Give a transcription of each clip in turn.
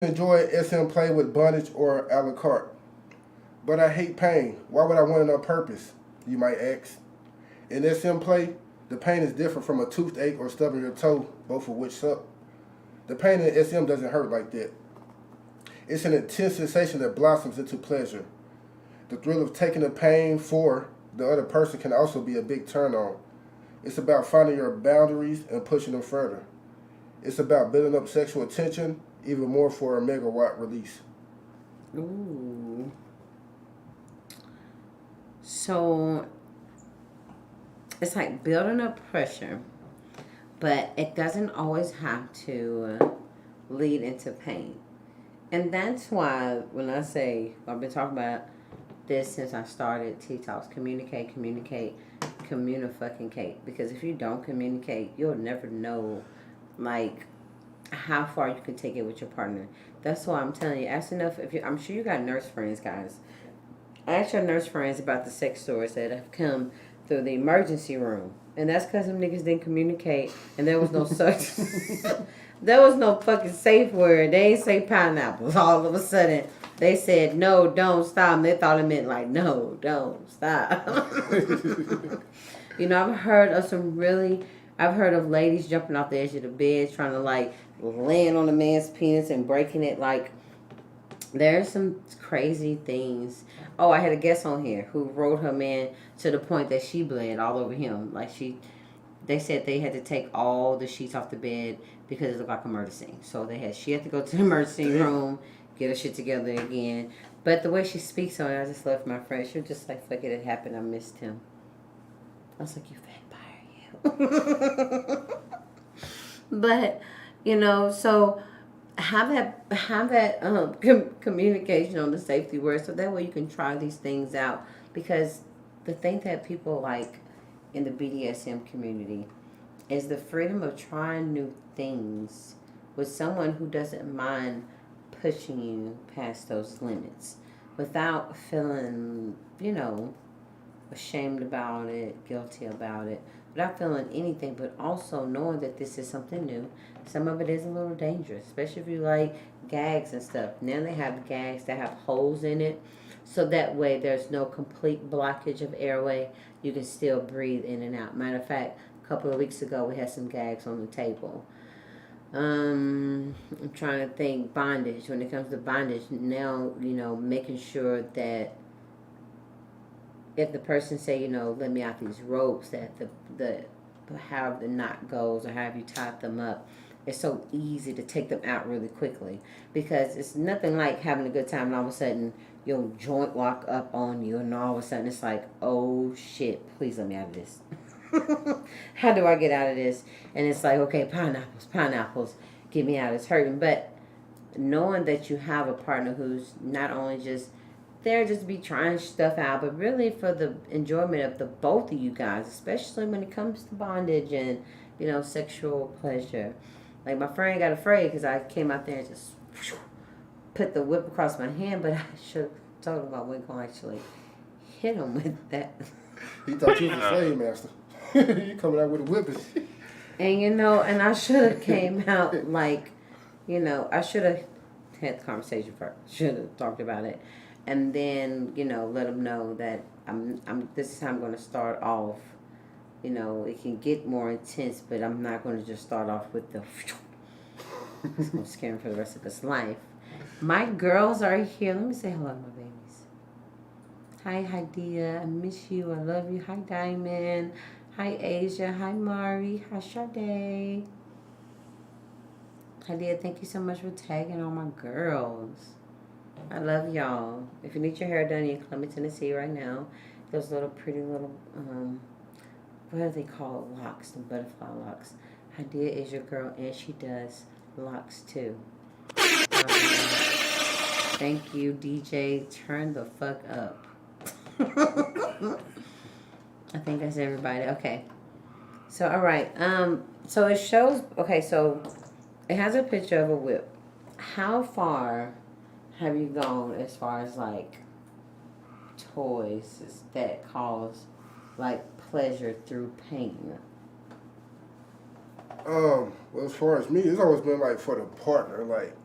enjoy SM play with bondage or a la carte. But I hate pain. Why would I want it on purpose? You might ask. In SM play, the pain is different from a toothache or stubbing your toe, both of which suck. The pain in SM doesn't hurt like that. It's an intense sensation that blossoms into pleasure. The thrill of taking the pain for the other person can also be a big turn on. It's about finding your boundaries and pushing them further. It's about building up sexual tension, even more for a megawatt release. Ooh. So it's like building up pressure, but it doesn't always have to lead into pain. And that's why when I say, I've been talking about this since I started T Talks, communicate, communicate, communicate. Because if you don't communicate, you'll never know, like, how far you can take it with your partner. That's why I'm telling you. Ask enough. If you, I'm sure you got nurse friends, guys. Ask your nurse friends about the sex stories that have come through the emergency room, and that's because them niggas didn't communicate, and there was no such. There was no fucking safe word. They ain't say pineapples. All of a sudden, they said no, don't stop. And they thought it meant like no, don't stop. I've heard of some really. I've heard of ladies jumping off the edge of the bed trying to like land on a man's penis and breaking it. Like there's some crazy things. Oh, I had a guest on here who rode her man to the point that she bled all over him. They said they had to take all the sheets off the bed because it looked like a murder scene. So she had to go to the emergency room, get her shit together again. But the way she speaks on it, I just love my friend. She was just like, fuck it, it happened. I missed him. I was like, you vampire, you. But, so have that communication on the safety word so that way you can try these things out, because the thing that people like in the BDSM community is the freedom of trying new things with someone who doesn't mind pushing you past those limits without feeling, ashamed about it, guilty about it, without feeling anything, but also knowing that this is something new. Some of it is a little dangerous, especially if you like gags and stuff. Now they have gags that have holes in it, so that way there's no complete blockage of airway. You can still breathe in and out. Matter of fact, a couple of weeks ago we had some gags on the table. I'm trying to think bondage. When it comes to bondage, now, making sure that if the person say, let me out these ropes, that the how the knot goes or how you tied them up, it's so easy to take them out really quickly, because it's nothing like having a good time and all of a sudden your joint lock up on you and all of a sudden it's like, oh shit, please let me out of this. How do I get out of this? And it's like, okay, pineapples, get me out, it's hurting. But knowing that you have a partner who's not only just there just be trying stuff out, but really for the enjoyment of the both of you guys, especially when it comes to bondage and sexual pleasure. Like my friend got afraid because I came out there and just put the whip across my hand, but I should have told him I wasn't going to actually hit him with that. He thought you was a slave master. You coming out with a whip. And I should have came out like, I should have had the conversation first. Should have talked about it. And then, let them know that this is how I'm going to start off. It can get more intense, but I'm not going to just start off with the it's going to scare him for the rest of his life. My girls are here. Let me say hello to my babies. Hi, Hadia. I miss you. I love you. Hi, Diamond. Hi, Asia. Hi, Mari. Hi, Sade. Hadia, thank you so much for tagging all my girls. I love y'all. If you need your hair done in Columbia, Tennessee right now, those little pretty little, what do they call it? Locks, the butterfly locks. Hadia is your girl, and she does locks too. Thank you, DJ. Turn the fuck up. I think that's everybody. Okay. So, all right. So it shows, okay, so it has a picture of a whip. How far have you gone as far as like toys that cause like pleasure through pain? Well, as far as me, it's always been like for the partner. Like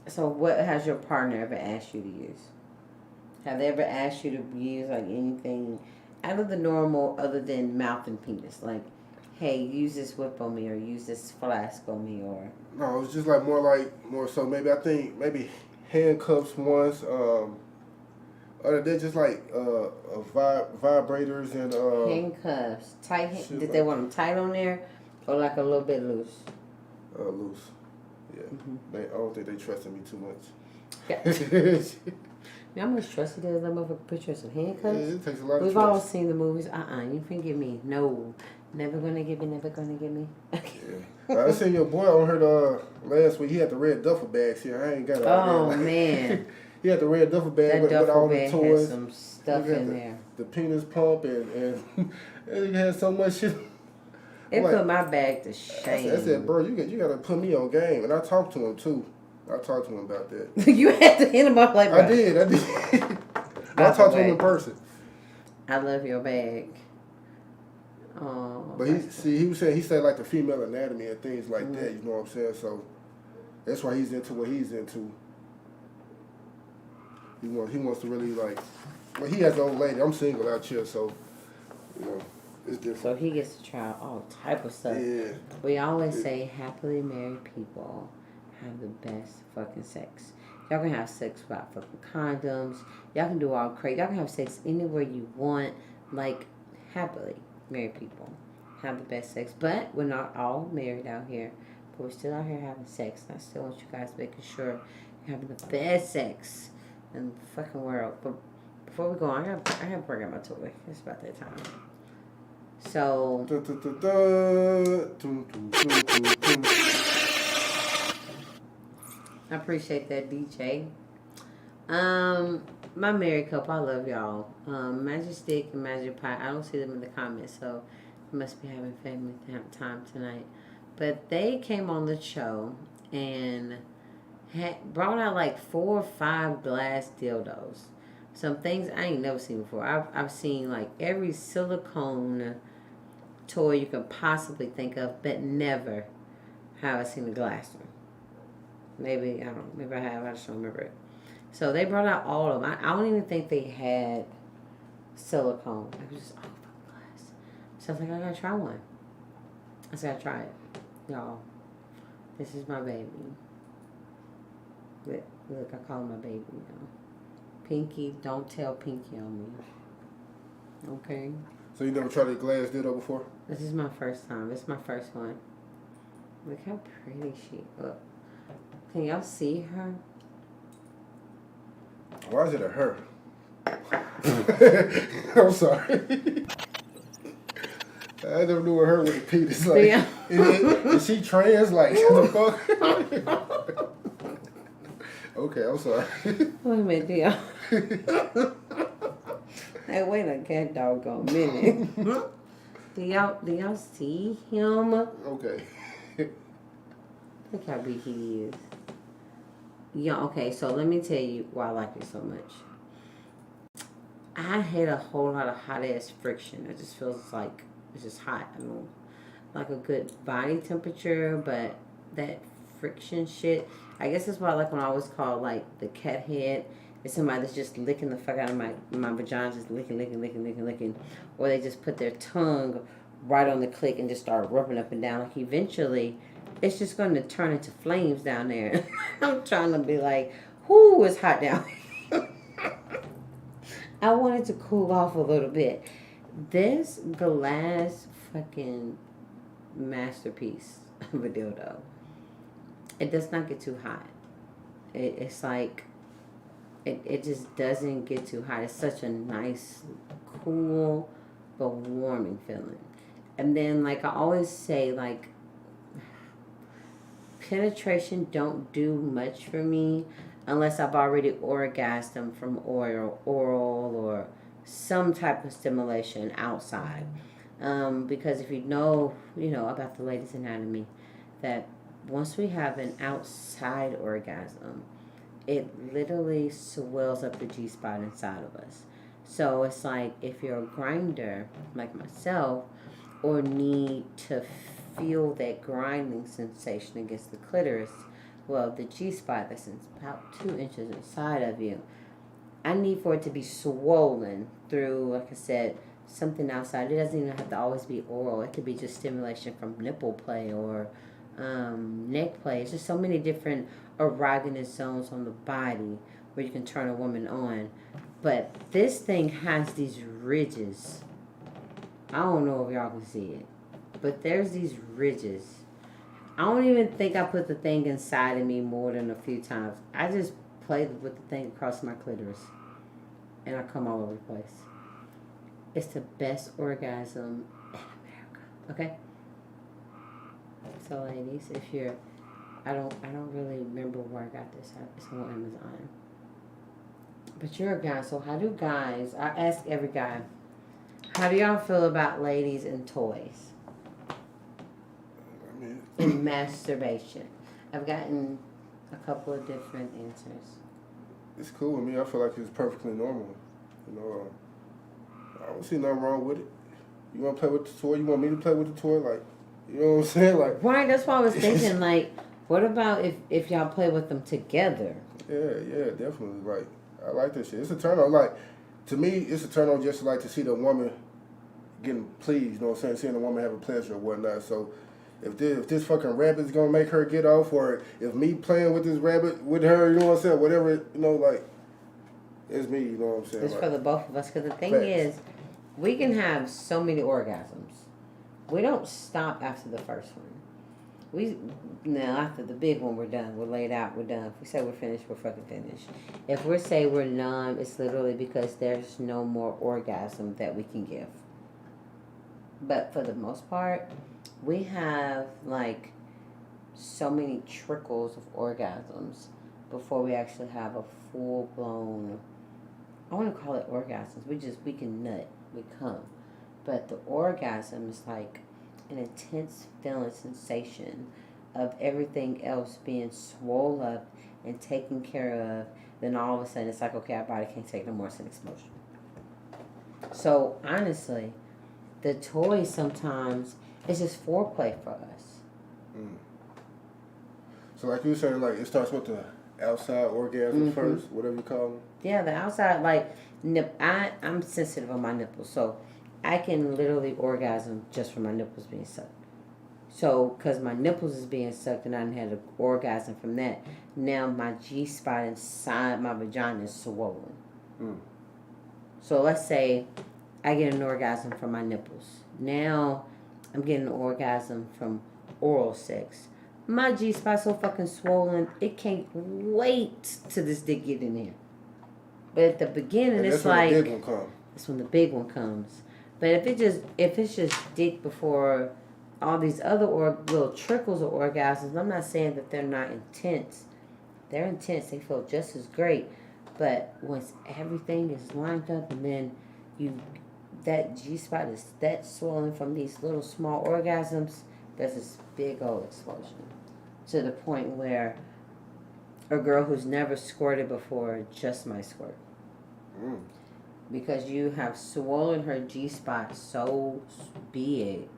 So, what has your partner ever asked you to use? Have they ever asked you to use like anything out of the normal other than mouth and penis? Like, hey, use this whip on me or use this flask on me or. No, it's just more so maybe I think maybe handcuffs once. Other than just like vibrators and Handcuffs. Tight. shit Did they like want them tight on there or like a little bit loose? loose. Yeah, I don't think they trusted me too much. Yeah. You know how much trust it is that motherfucker put you in some handcuffs? Yeah, it takes a lot of We've trust. all seen the movies. You can give me. No. Never gonna give me, never gonna give me. Yeah. I seen your boy on her last week. He had the red duffel bags here. I ain't got all that. Oh, man. He had the red duffel bag That with all duffel the bag toys. has some stuff in there. The penis pump and it had so much shit. It like, put my bag to shame. I said, bro, you gotta put me on game. And I talked to him too. I talked to him about that. You had to hit him up like that. I did. I talked to him in person. I love your bag. Oh. But he said like the female anatomy and things like that. You know what I'm saying? So that's why he's into what he's into. He wants to really like. Well, he has an old lady. I'm single out here, so you know it's different. So he gets to try all type of stuff. Yeah. We always say happily married people have the best fucking sex. Y'all can have sex without fucking condoms. Y'all can do all crazy. Y'all can have sex anywhere you want. Like, happily married people have the best sex. But we're not all married out here. But we're still out here having sex. And I still want you guys making sure you're having the best sex in the fucking world. But before we go on, I have to bring out my toy. It's about that time. So... I appreciate that, DJ. My married couple, I love y'all. Magic Stick and Magic Pie, I don't see them in the comments, so I must be having family time tonight. But they came on the show and brought out like 4 or 5 glass dildos. Some things I ain't never seen before. I've seen like every silicone toy you can possibly think of, but never have I seen a glass one. Maybe, I don't know, maybe I have, I just don't remember it. So they brought out all of them. I don't even think they had silicone. It was just all fucking glass. So I was like, I gotta try one. I said, I gotta try it. Y'all, this is my baby. Look, I call him my baby, y'all. Pinky, don't tell Pinky on me. Okay? So you never tried a glass dildo before? This is my first time. This is my first one. Look how pretty she look. Can y'all see her? Why is it a her? I'm sorry. I never knew a her with a penis. Like, Yeah. Is she trans? Like, the fuck? Okay, I'm sorry. Wait a minute, y'all. Hey, wait a cat doggone minute. Do y'all see him? Okay. Look how big he is. Yeah, okay, so let me tell you why I like it so much. I hate a whole lot of hot ass friction. It just feels like it's just hot. I don't like a good body temperature, but that friction shit, I guess that's why I like when I always call like the cat head. It's somebody that's just licking the fuck out of my vagina, just licking. Or they just put their tongue right on the clit and just start rubbing up and down. Like eventually, it's just going to turn into flames down there. I'm trying to be like, whoo, it's hot down here. I want it to cool off a little bit. This glass fucking masterpiece of a dildo, it does not get too hot. It's like, it just doesn't get too hot. It's such a nice, cool, but warming feeling. And then, like I always say, like, penetration don't do much for me unless I've already orgasmed from oral or some type of stimulation outside. Because if you know about the ladies' anatomy, that once we have an outside orgasm, it literally swells up the G-spot inside of us. So it's like if you're a grinder like myself or need to feel that grinding sensation against the clitoris, well, the G spot that's about 2 inches inside of you, I need for it to be swollen through, like I said, something outside. It doesn't even have to always be oral. It could be just stimulation from nipple play or neck play. It's just so many different erogenous zones on the body where you can turn a woman on. But this thing has these ridges. I don't know if y'all can see it, but there's these ridges. I don't even think I put the thing inside of me more than a few times. I just played with the thing across my clitoris, and I come all over the place. It's the best orgasm in America. Okay. So, ladies, if you're, I don't really remember where I got this at. It's on Amazon. But you're a guy, so how do guys? I ask every guy, how do y'all feel about ladies and toys? I mean, In masturbation, I've gotten a couple of different answers. it's cool with me. I feel like it's perfectly normal. You know, I don't see nothing wrong with it. You want to play with the toy? You want me to play with the toy? Like, you know what I'm saying? Like, Right, that's why I was thinking, like, what about if y'all play with them together? yeah, definitely. Like, I like that shit. It's a turn on. Like, to me, it's a turn on just like to see the woman getting pleased. You know what I'm saying? Seeing the woman have a pleasure or whatnot. So, if this fucking rabbit's gonna make her get off, or if me playing with this rabbit with her, you know what I'm saying? Whatever, you know, like, it's me. You know what I'm saying? It's Like, for the both of us. Because the thing facts. is, we can have so many orgasms. We don't stop after the first one. Now after the big one, we're done. We're laid out. We're done. If we say we're finished, we're fucking finished. If we say we're numb, it's literally because there's no more orgasm that we can give. But for the most part, we have like so many trickles of orgasms before we actually have a full blown. I want to call it orgasms. We can nut, we come, but the orgasm is like an intense feeling sensation of everything else being swole up and taken care of. Then all of a sudden it's like, okay, our body can't take no more. It's an explosion. So honestly, the toys sometimes it's just foreplay for us. Mm. So like you were saying, like it starts with the outside orgasm first, whatever you call them. Yeah, the outside, like I'm sensitive on my nipples, so I can literally orgasm just from my nipples being sucked. So, because my nipples is being sucked and I done had an orgasm from that, now my G spot inside my vagina is swollen. Mm. So let's say I get an orgasm from my nipples. Now I'm getting an orgasm from oral sex. My G spot's so fucking swollen, it can't wait till this dick get in there. But at the beginning, And it's that's when like the big one comes. that's when the big one comes. But if it's just dick before all these other little trickles of orgasms, I'm not saying that they're not intense. They're intense. They feel just as great. But once everything is lined up, and then that G spot is that swollen from these little small orgasms, there's this big old explosion to the point where a girl who's never squirted before just might squirt. Mm. Because you have swollen her G spot so big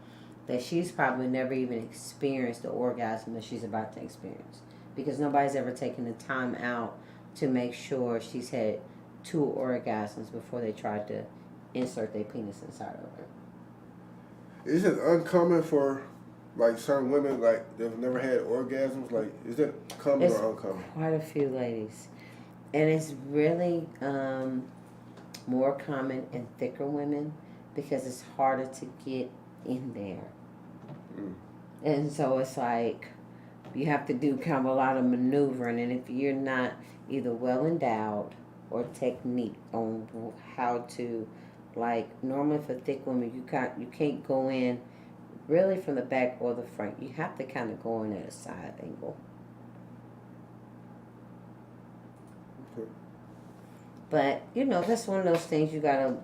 that she's probably never even experienced the orgasm that she's about to experience. Because nobody's ever taken the time out to make sure she's had 2 orgasms before they tried to insert their penis inside of her. Is it uncommon for like certain women like they've never had orgasms? Like, is that common or uncommon? Quite a few ladies, and it's really more common in thicker women because it's harder to get in there. Mm. And so it's like you have to do kind of a lot of maneuvering, and if you're not either well endowed or technique on how to, like normally for thick women you can't go in really from the back or the front. You have to kind of go in at a side angle. Okay. But that's one of those things you gotta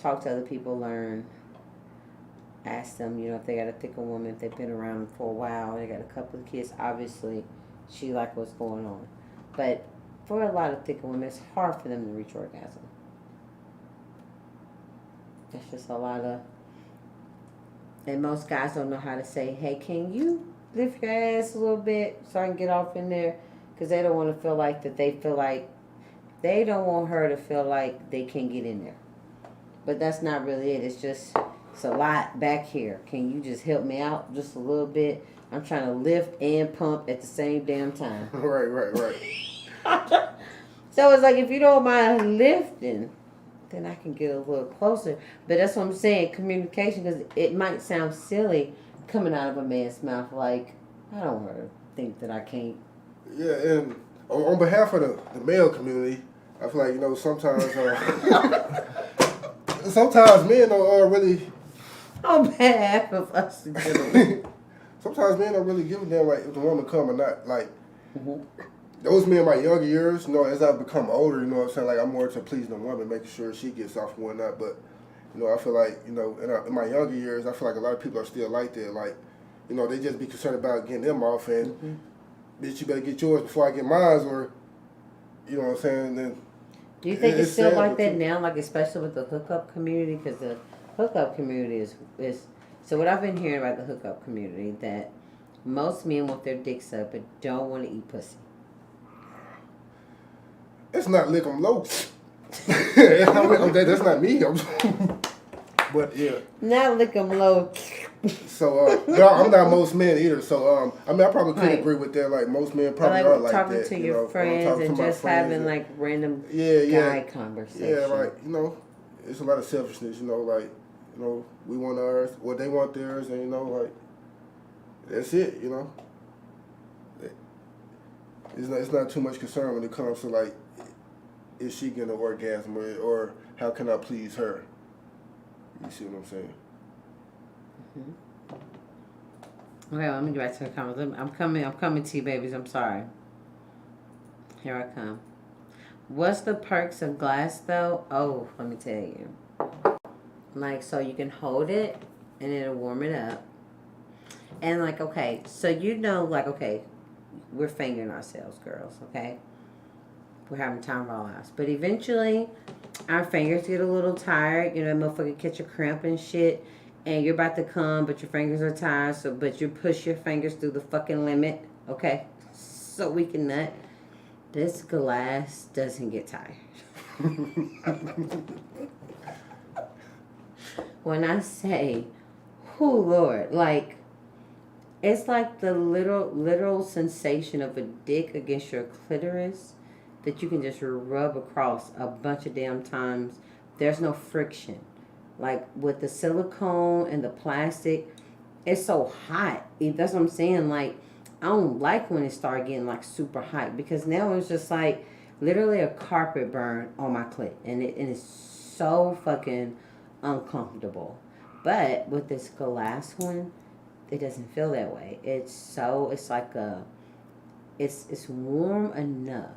talk to other people, learn. Ask them, if they got a thicker woman, if they've been around for a while, they got a couple of kids, obviously she like what's going on. But for a lot of thicker women, it's hard for them to reach orgasm. It's just a lot of, and most guys don't know how to say, hey, can you lift your ass a little bit so I can get off in there, because they don't want to feel like that. They feel like they don't want her to feel like they can't get in there. But that's not really it. It's a lot back here. Can you just help me out just a little bit? I'm trying to lift and pump at the same damn time. Right. So it's like, if you don't mind lifting, then I can get a little closer. But that's what I'm saying, communication, because it might sound silly coming out of a man's mouth. Like, I don't want to think that I can't. Yeah, and on behalf of the male community, I feel like, sometimes sometimes men don't really. On behalf of us, gentlemen. Sometimes men don't really give a damn like if the woman come or not. Like Mm-hmm. those men in my younger years, as I've become older, what I'm saying, like I'm more to pleasing the woman, making sure she gets off and whatnot. But I feel like in my younger years, I feel like a lot of people are still like that. Like they just be concerned about getting them off, and bitch, you better get yours before I get mine, or you know what I'm saying. Then do you think it's still sad, like that now, like especially with the hookup community? Because the hookup community is so what I've been hearing about the hookup community, that most men want their dicks up but don't want to eat pussy. It's not lick 'em low. That's not me. But yeah. Not lick 'em low. So, no, I'm not most men either. So, I probably could Right. agree with that. Like most men probably Like are like talking that. to your friends talking and to my just friends having like random yeah, guy conversation. yeah, like it's a lot of selfishness. Like we want ours, well they want theirs, and like that's it. It's not too much concern when it comes to like, is she getting an orgasm or how can I please her? You see what I'm saying? Okay, let me get back to the comments. I'm coming to you, babies. I'm sorry. Here I come. What's the perks of glass, though? Oh, let me tell you. Like, so you can hold it, and it'll warm it up. And, like, okay, so like, okay, we're fingering ourselves, girls, okay? We're having time of our lives. But eventually, our fingers get a little tired. Motherfucker catch a cramp and shit. And you're about to come, but your fingers are tired. But you push your fingers through the fucking limit, okay? So we can nut. This glass doesn't get tired. When I say, oh Lord, like, it's like the literal sensation of a dick against your clitoris that you can just rub across a bunch of damn times. There's no friction. Like with the silicone and the plastic, it's so hot. That's what I'm saying. Like, I don't like when it start getting like super hot, because now it's just like literally a carpet burn on my clit, and it's so fucking uncomfortable. But with this glass one, it doesn't feel that way. It's like it's warm enough,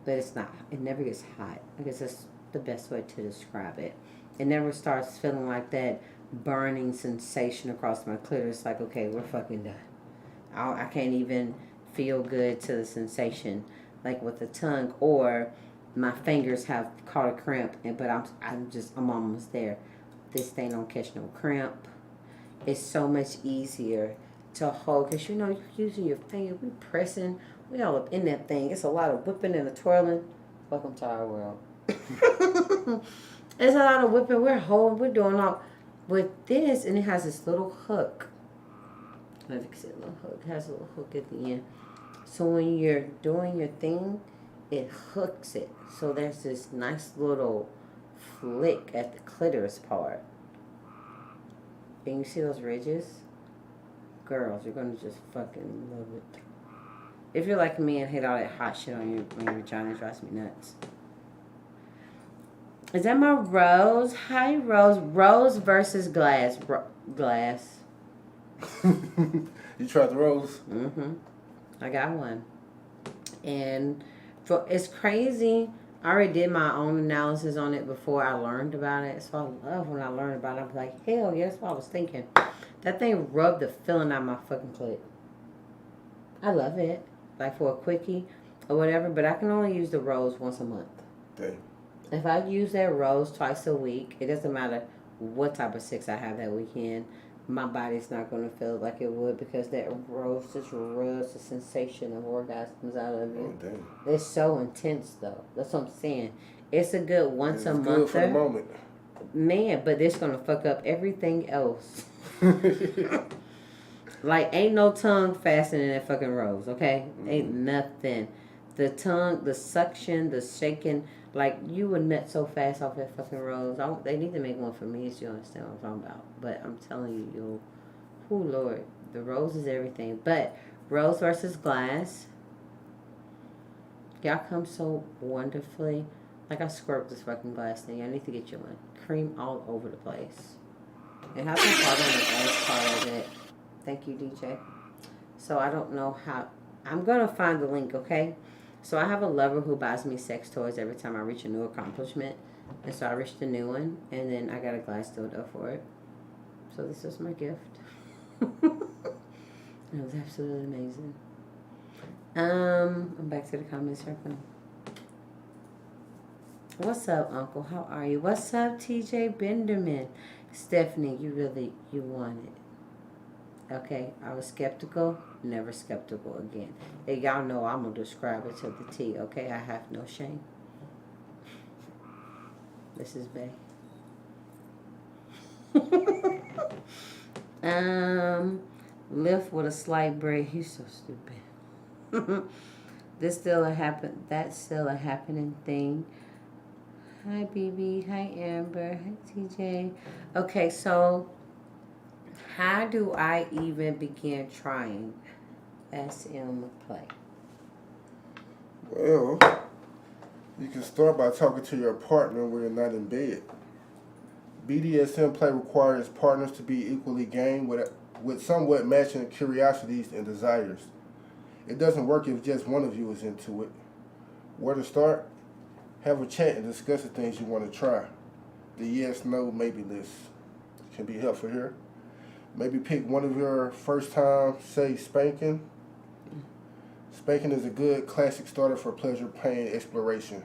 but it's not. It never gets hot. I guess that's the best way to describe it. It never starts feeling like that burning sensation across my clitoris. Like, okay, we're fucking done. I can't even feel good to the sensation, like with the tongue, or my fingers have caught a cramp, but I'm almost there. This thing don't catch no cramp. It's so much easier to hold, because you're using your finger, we pressing, we all up in that thing. It's a lot of whipping and the twirling. Welcome to our world. It's a lot of whipping. We're doing all with this, and it has this little hook. Let me fix it. Little hook. It has a little hook at the end. So when you're doing your thing, it hooks it. So there's this nice little flick at the clitoris part. And you see those ridges? Girls, you're gonna just fucking love it. If you're like me and hate all that hot shit on your vagina, it drives me nuts. Is that my Rose? Hi, Rose. Rose versus glass. Glass. You tried the rose? Mm-hmm. I got one. And it's crazy. I already did my own analysis on it before I learned about it. So I love when I learned about it. I'm like, hell yeah, that's what I was thinking. That thing rubbed the filling out of my fucking clit. I love it. Like for a quickie or whatever. But I can only use the Rose once a month. Okay. If I use that Rose twice a week, it doesn't matter what type of sex I have that weekend. my body's not going to feel like it would because that rose just rubs the sensation of orgasms out of Oh you. damn. It's so intense though. That's what I'm saying. It's a good once a It's month. good for the moment. Man, but it's gonna fuck up everything else. Like ain't no tongue faster than that fucking rose, okay? Ain't nothing. The tongue, the suction, the shaking, like you would nut so fast off that fucking rose. They need to make one for me so you understand what I'm talking about. But I'm telling you, oh Lord, the rose is everything. But rose versus glass, y'all come so wonderfully. Like I squirt this fucking glass thing. I need to get you one. Cream all over the place. It has some part on the glass part of it. Thank you, DJ. So I don't know how. I'm gonna find the link, okay? So I have a lover who buys me sex toys every time I reach a new accomplishment, and so I reached a new one, and then I got a glass dildo for it. So this is my gift. It was absolutely amazing. I'm back to the comments circle. What's up, Uncle? How are you? What's up, TJ Benderman? Stephanie, you want it. Okay, I was skeptical, never skeptical again. Hey, y'all know I'm going to describe it to the T, okay? I have no shame. This is Bay. Lift with a slight braid. He's so stupid. That's still a happening thing. Hi, BB. Hi, Amber. Hi, TJ. Okay, so how do I even begin trying SM play? Well, you can start by talking to your partner when you're not in bed. BDSM play requires partners to be equally game with somewhat matching curiosities and desires. It doesn't work if just one of you is into it. Where to start? Have a chat and discuss the things you want to try. The yes, no, maybe list can be helpful here. Maybe pick one of your first time, say spanking. Spanking is a good classic starter for pleasure, pain, exploration.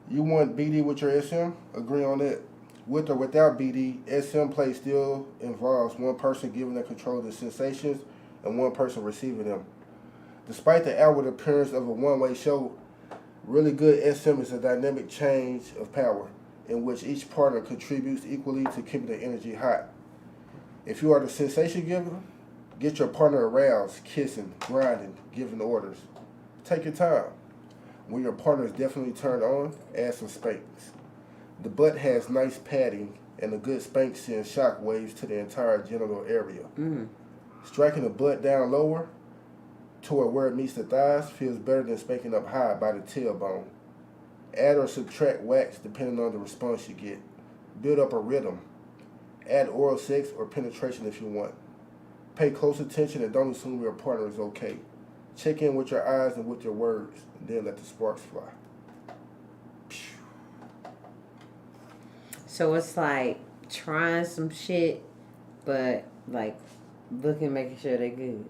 You want BD with your SM? Agree on it. With or without BD, SM play still involves one person giving the control of the sensations and one person receiving them. Despite the outward appearance of a one-way show, really good SM is a dynamic change of power in which each partner contributes equally to keeping the energy hot. If you are the sensation giver, get your partner aroused, kissing, grinding, giving orders. Take your time. When your partner is definitely turned on, add some spanks. The butt has nice padding, and a good spank sends shock waves to the entire genital area. Striking the butt down lower toward where it meets the thighs feels better than spanking up high by the tailbone. Add or subtract wax depending on the response you get. Build up a rhythm. Add oral sex or penetration if you want. Pay close attention and don't assume your partner is okay. Check in with your eyes and with your words, and then let the sparks fly. So it's like trying some shit, but like looking, making sure they're good.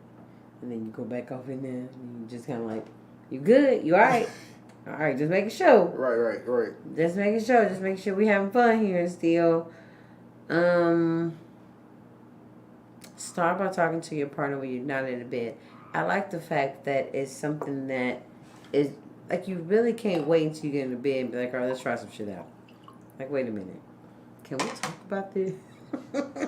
And then you go back off in there and you just kind of like, you good? You all right? All right, just making sure. Right. Just making sure. Just making sure we having fun here still. Start by talking to your partner when you're not in the bed. I like the fact that it's something that is, like, you really can't wait until you get in the bed and be like, all right, let's try some shit out. Like, wait a minute. Can we talk about this?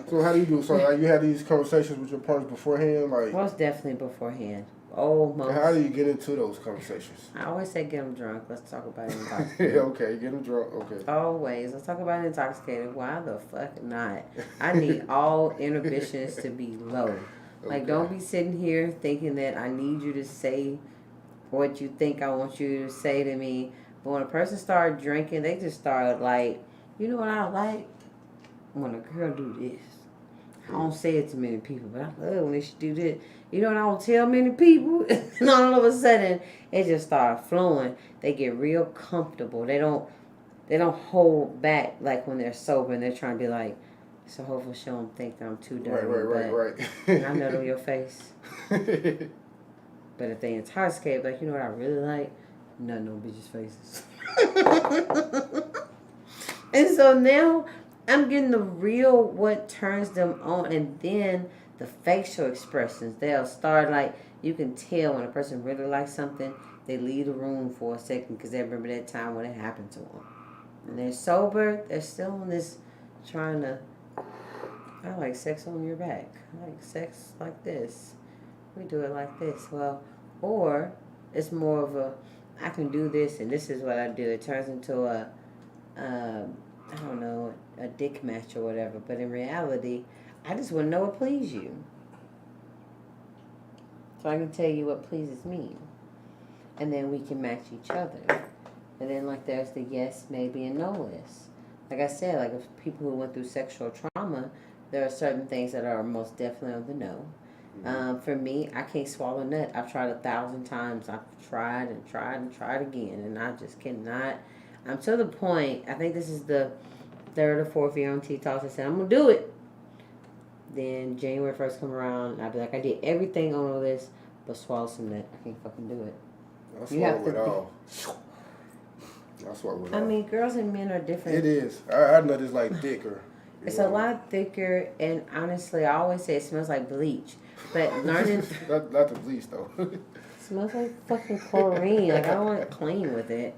So how do you do? So like you have these conversations with your partners beforehand, like Most definitely beforehand. Almost. how do you get into those conversations? I always say get them drunk. Let's talk about it Yeah, intoxicated. okay, get them drunk. Okay. Always. Let's talk about it intoxicated. Why the fuck not? I need all inhibitions to be low. Like, don't be sitting here thinking that I need you to say what you think I want you to say to me. But when a person starts drinking, they just start like, you know what I like? When a girl do this. I don't say it to many people, but I love when she do this. You know what I don't tell many people? And all of a sudden, it just start flowing. They get real comfortable. They don't hold back like when they're sober and they're trying to be like, so hopefully she don't think that I'm too dirty. Right. I know to your face. But if they intoxicated, like, you know what I really like? Nothing on bitches' faces. And so now I'm getting the real what turns them on, and then the facial expressions. They'll start like you can tell when a person really likes something. They leave the room for a second because they remember that time when it happened to them. And they're sober. They're still on this trying to. I like sex on your back. I like sex like this. We do it like this. Well, or it's more of a I can do this and this is what I do. It turns into a I don't know, a dick match or whatever. But in reality, I just want to know what pleases you. So I can tell you what pleases me. And then we can match each other. And then like there's the yes, maybe, and no list. Like I said, like if people who went through sexual trauma, there are certain things that are most definitely on the no. For me, I can't swallow nut. I've tried 1,000 times. I've tried and tried and tried again, and I just cannot. I'm to the point. I think this is the third or fourth year on T-Talks. I said I'm gonna do it. Then January 1st come around, I'll be like, I did everything on the list, but swallow some nut. I can't fucking do it. I swallow it all. I swallow it all. I mean, girls and men are different. It is. I nut is like thicker. It's a lot thicker, and honestly, I always say it smells like bleach. But learning... not the bleach, though. It smells like fucking chlorine. Like, I don't want to clean with it.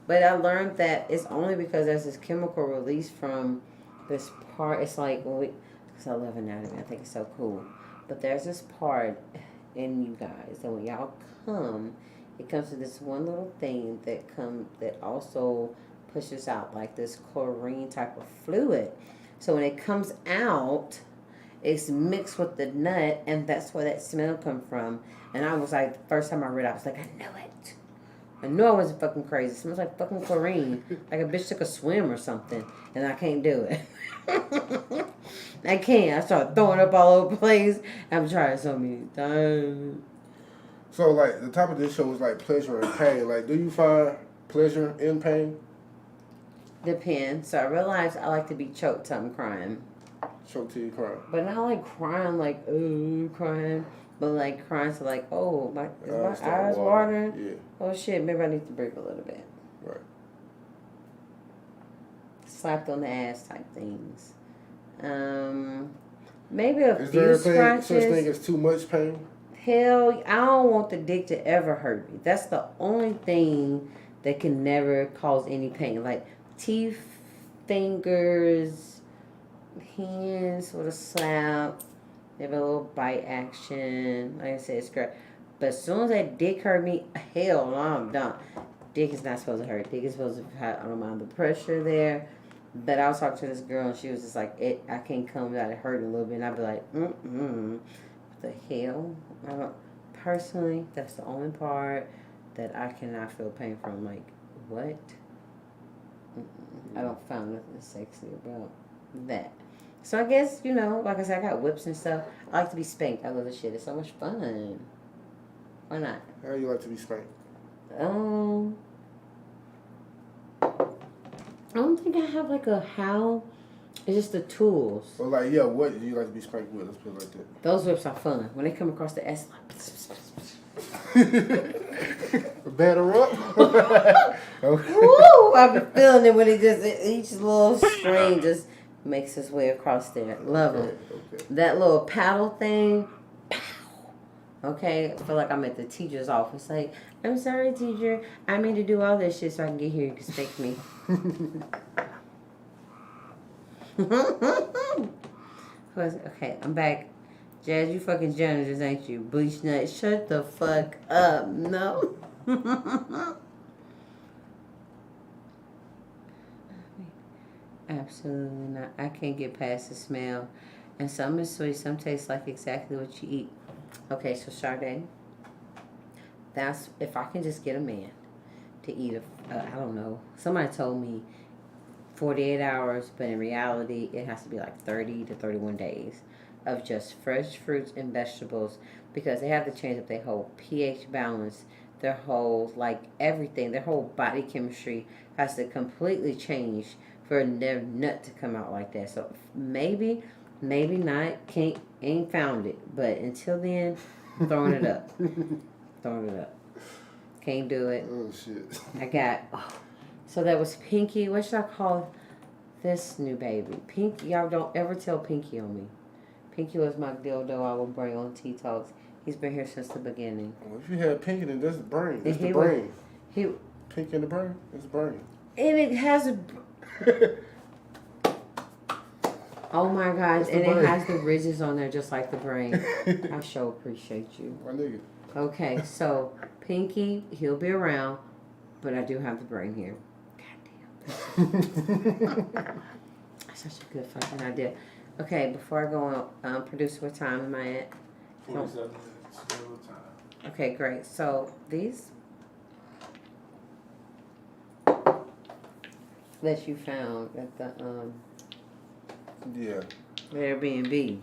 But I learned that it's only because there's this chemical release from this part. It's like, because I love anatomy. I think it's so cool. But there's this part in you guys that when y'all come, it comes to this one little thing that also pushes out like this chlorine type of fluid. So when it comes out, it's mixed with the nut, and that's where that smell come from. And I was like, the first time I read it, I was like, I knew it. I knew I wasn't fucking crazy. It smells like fucking chlorine. Like a bitch took a swim or something, and I can't do it. I can't. I start throwing up all over the place. I've tried so many times. So, like, the topic of this show is, like, pleasure and pain. Like, do you find pleasure in pain? Depends. So I realized I like to be choked till I'm crying. Choked till you crying. But not like crying, like, ooh, crying. But like crying to like, oh, my eyes watering? Yeah. Oh, shit, maybe I need to breathe a little bit. Right. Slapped on the ass type things. Maybe a is few there scratches. Such thing as too much pain? Hell, I don't want the dick to ever hurt me. That's the only thing that can never cause any pain. Like teeth, fingers, hands with a slap. They have a little bite action. Like I said, scratch. But as soon as that dick hurt me, hell no, I'm done. Dick is not supposed to hurt. Dick is supposed to have, I don't mind the pressure there. But I was talking to this girl and she was just like, I can't come without it hurting a little bit. And I'd be like, what the hell? I don't, personally, that's the only part that I cannot feel pain from. Like, what? I don't find nothing sexy about that. So I guess, like I said, I got whips and stuff. I like to be spanked. I love this shit. It's so much fun. Why not? How do you like to be spanked? I don't think I have like a how. It's just the tools. Well, like, yeah, what do you like to be spanked with? Let's put it like that. Those whips are fun. When they come across the ass, like... Batter up? Woo! I be feeling it when it just, each little string just makes its way across there. Love it. Okay. That little paddle thing, pow. Okay? I feel like I'm at the teacher's office. Like, I'm sorry, teacher. I mean to do all this shit so I can get here. You can spank me. Okay, I'm back. Jazz, you fucking janitors, ain't you? Bleach nut. Shut the fuck up. No. Absolutely not. I can't get past the smell. And some is sweet. Some taste like exactly what you eat. Okay, so Sade, that's if I can just get a man to eat I don't know. Somebody told me 48 hours, but in reality, it has to be like 30 to 31 days of just fresh fruits and vegetables because they have to change up their whole pH balance, their whole, like everything, their whole body chemistry has to completely change for their nut to come out like that. So maybe not, ain't found it, but until then, throwing it up. Throwing it up. Can't do it. Oh, shit. I got, so that was Pinky, what should I call This new baby. Pinky, y'all don't ever tell Pinky on me. Pinky was my dildo I would bring on Tea Talks. He's been here since the beginning. Well, if you had Pinky, then that's the brain. That's the he brain. He Pinky in the brain? It's the brain. and it has a. Oh my gosh! And brain. it has the ridges on there just like the brain. I sure appreciate you. My nigga. Okay, so Pinky, he'll be around, but I do have the brain here. Goddamn. That's such a good fucking idea. Okay, before I go on, producer, what time am I at? 47 minutes. Total time. Okay, great. So these that you found at the Yeah. Airbnb.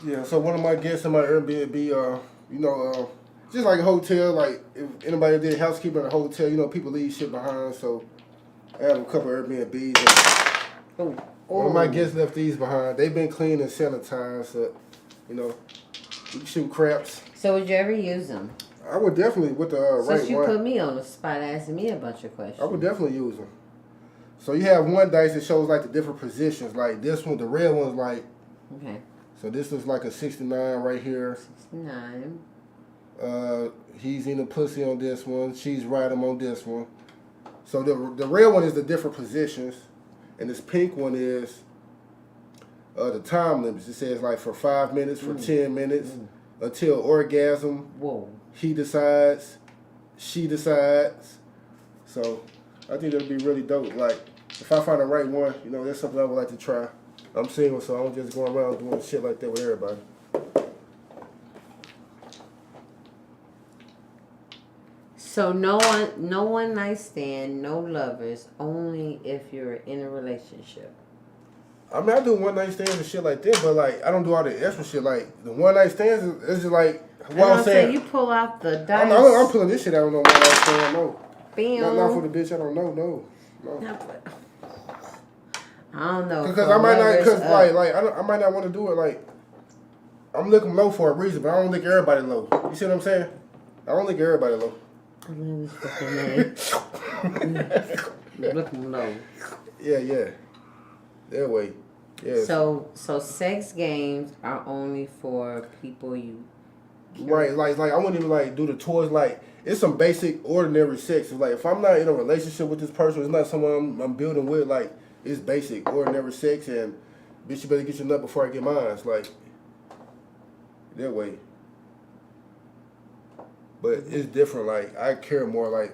Yeah, so one of my guests in my Airbnb, just like a hotel, like if anybody did housekeeping in a hotel, people leave shit behind, so I have a couple Airbnbs. Oh, One of my guests left these behind. They've been cleaned and sanitized, so, we can shoot craps. So would you ever use them? I would definitely, with the right Since you one, put me on the spot asking me a bunch of questions. I would definitely use them. So you have one dice that shows like the different positions. Like this one, the red one's like, Okay. so this looks like a 69 right here. 69. He's eating pussy on this one. She's riding on this one. So the red one is the different positions, and this pink one is the time limits. It says like for 5 minutes, for 10 minutes, until orgasm. Whoa. He decides, she decides. So I think that'd be really dope. Like if I find the right one, that's something I would like to try. I'm single, so I don't just go around doing shit like that with everybody. So no one night stand, no lovers, only if you're in a relationship. I mean, I do one night stands and shit like that, but like I don't do all the extra shit. Like the one night stands is just like what I'm saying. You pull out the dice. I'm pulling this shit out on no one night stand. No, Bam. not for the bitch. I don't know. No. I don't know. Because I might not. Because I might not want to do it. Like I'm looking low for a reason, but I don't lick everybody low. You see what I'm saying? I don't lick everybody low. Looking low. Yeah. That way. Yeah. So sex games are only for people you. Right, like I wouldn't even like do the toys. Like it's some basic ordinary sex. It's like if I'm not in a relationship with this person, it's not someone I'm building with. Like it's basic ordinary sex, and bitch, you better get your nut before I get mine. It's like that way. But it's different. Like I care more. Like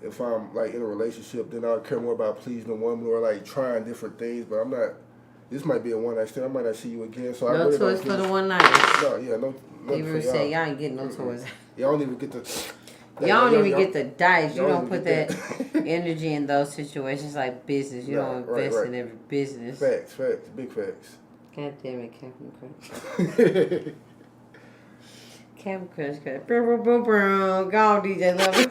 if I'm like in a relationship, then I'll care more about pleasing a woman or like trying different things. But I'm not. This might be a one night stand. I might not see you again. So I really toys for the one night. No, yeah, no. People say y'all ain't getting no toys. Y'all don't even get the. Y'all don't even get the dice. You don't put that energy in those situations like business. You don't invest in every business. Facts, big facts. God damn it, Captain Crunch. Captain Crunch. Boom, boom, boom. Go on, DJ Lover.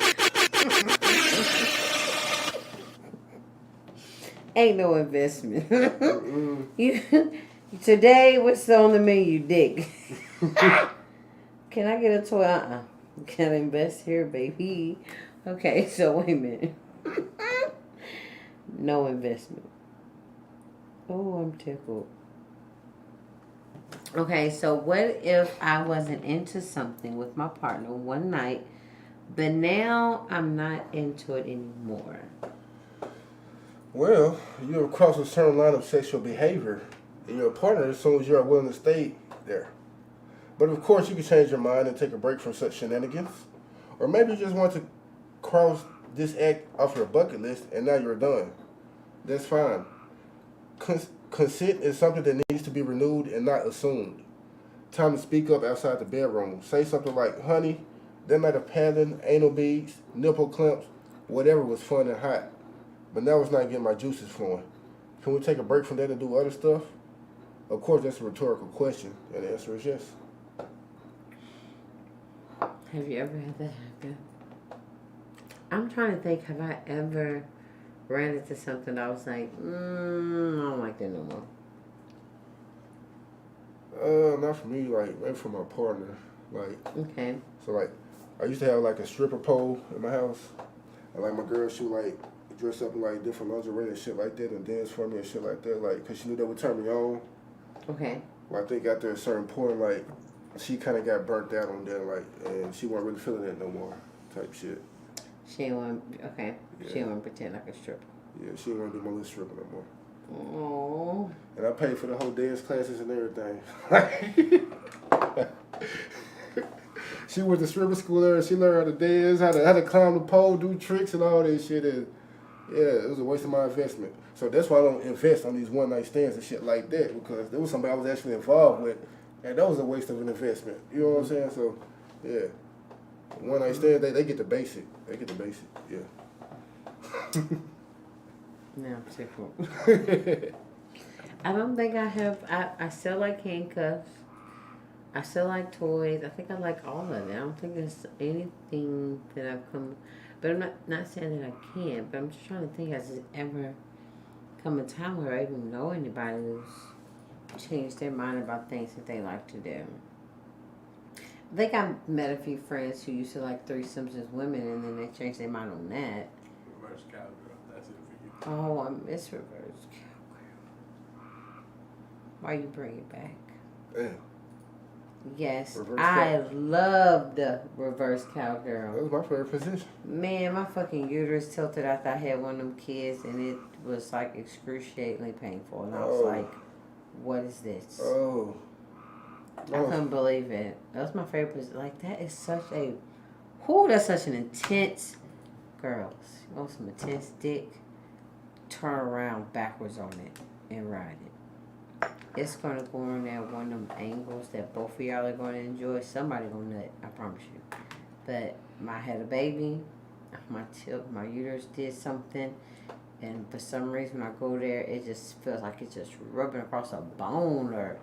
Ain't no investment. Today, what's on the menu? Dick. Can I get a toy? Can I invest here, baby? Okay, so wait a minute. No investment. Oh, I'm tickled. Okay, so what if I wasn't into something with my partner one night, but now I'm not into it anymore? Well, you'll cross a certain line of sexual behavior in your partner as soon as you're willing to stay there. But of course, you can change your mind and take a break from such shenanigans. Or maybe you just want to cross this act off your bucket list and now you're done. That's fine. Consent is something that needs to be renewed and not assumed. Time to speak up outside the bedroom. Say something like, honey, that night of paddling, anal beads, nipple clamps, whatever was fun and hot. But now it's not getting my juices flowing. Can we take a break from that and do other stuff? Of course, that's a rhetorical question, and the answer is yes. Have you ever had that happen? I'm trying to think, have I ever ran into something I was like, I don't like that no more? Not for me, like, maybe for my partner. Like, Okay. so like, I used to have like a stripper pole in my house. And like my girl, she would like dress up in like different lingerie and shit like that and dance for me and shit like that, like, cause she knew that would turn me on. Okay. Well, I think after a certain point, like, she kind of got burnt out on that, like, and she wasn't really feeling it no more, type shit. She didn't want. Okay. Yeah. She didn't want to pretend like a stripper. Yeah, she didn't want to do my little stripping no more. Oh. And I paid for the whole dance classes and everything. She went to stripper school there and she learned how to dance, how to climb the pole, do tricks and all that shit. And yeah, it was a waste of my investment. So that's why I don't invest on these one night stands and shit like that, because there was somebody I was actually involved with, and that was a waste of an investment. You know what I'm saying? So yeah, one night stand, they get the basic. They get the basic. Yeah. No, tickle. I don't think I have. I still like handcuffs. I still like toys. I think I like all of it. I don't think there's anything that I've come. But I'm not saying that I can't. But I'm just trying to think. Has it ever come a time where I even know anybody who's changed their mind about things that they like to do? I think I met a few friends who used to like threesomes as women, and then they changed their mind on that. Reverse cowgirl. That's it for you. Oh, I miss reverse cowgirl. Why you bring it back? Damn. Yes, Reverse I love the reverse cowgirl. That was my favorite position. Man, my fucking uterus tilted after I had one of them kids, and it was like excruciatingly painful. And I was like, what is this? Oh. I couldn't believe it. That was my favorite position. Like, that is such a, that's such an intense, girls, you want some intense dick? Turn around backwards on it and ride it. It's going to go on there one of them angles that both of y'all are going to enjoy. Somebody going to nut, I promise you. But I had a baby. My uterus did something. And for some reason, when I go there, it just feels like it's just rubbing across a bone or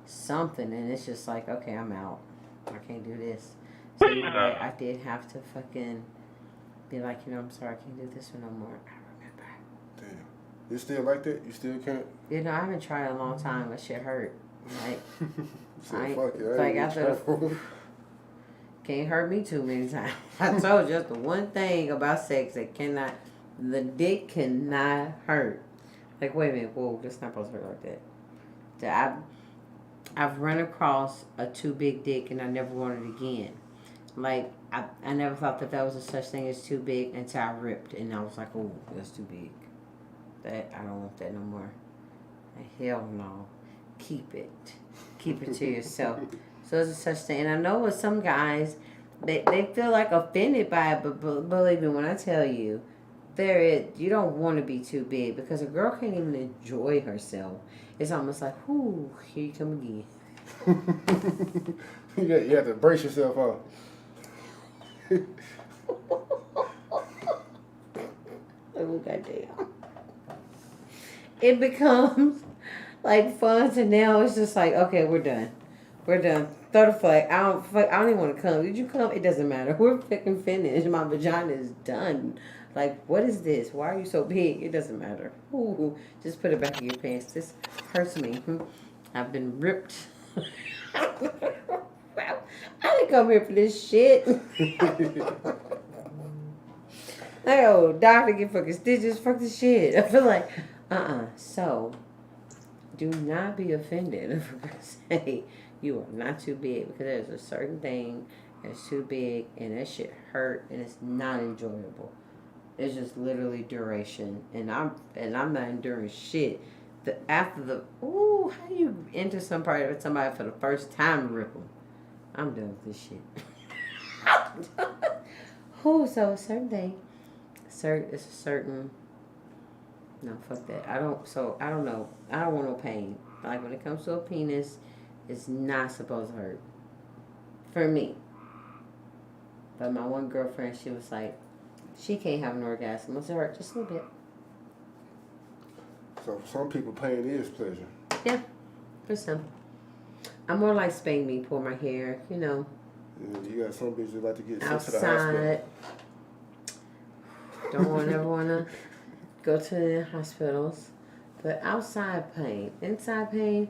something. And it's just like, okay, I'm out. I can't do this. So you're right, I did have to fucking be like, I'm sorry, I can't do this one no more. I remember. Damn. You still like that? You still can't? I haven't tried in a long time. That shit hurt. Like, So fuck it. Can't hurt me too many times. I told you, that's the one thing about sex that the dick cannot hurt. Like, wait a minute, whoa, that's not supposed to hurt like that. I've run across a too big dick and I never wanted it again. Like, I never thought that was a such thing as too big until I ripped, and I was like, oh, that's too big. That I don't want that no more. Hell no. Keep it to yourself. So it's a such thing. And I know with some guys, they feel like offended by it, but believe me when I tell you, you don't want to be too big, because a girl can't even enjoy herself. It's almost like, whoo, here you come again. You have to brace yourself up. Oh, goddamn. It becomes like fun to now. It's just like, okay, we're done. Throw the flag. I don't even want to come. Did you come? It doesn't matter. We're fucking finished. My vagina is done. Like, what is this? Why are you so big? It doesn't matter. Ooh, just put it back in your pants. This hurts me. I've been ripped. I didn't come here for this shit. Like, oh, doctor, get fucking stitches. Fuck this shit. I feel like, So, do not be offended if I say you are not too big, because there's a certain thing that's too big and that shit hurt and it's not enjoyable. It's just literally duration, and I'm not enduring shit. How do you enter somebody for the first time and rip them? I'm done with this shit. So a certain thing, it's a certain. No, fuck that. I don't know. I don't want no pain. Like, when it comes to a penis, it's not supposed to hurt. For me. But my one girlfriend, she was like, she can't have an orgasm. Must it hurt just a little bit? So for some people, pain is pleasure. Yeah, for some. I'm more like spank me, pull my hair, Yeah, you got some bitches that like to get sent to the outside. hospital. Don't ever want to go to the hospitals. But outside pain. Inside pain,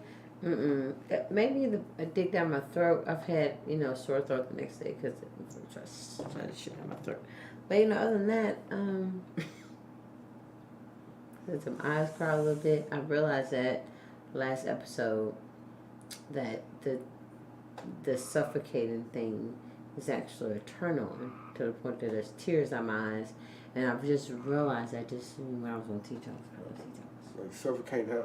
maybe a dig down my throat. I've had, sore throat the next day because I tried to shit down my throat. But, other than that, Let some eyes cry a little bit. I realized that last episode that the suffocating thing is actually a turn on to the point that there's tears in my eyes. And I've just realized that just when I was on TikTok. I love TikToks. Like suffocating how?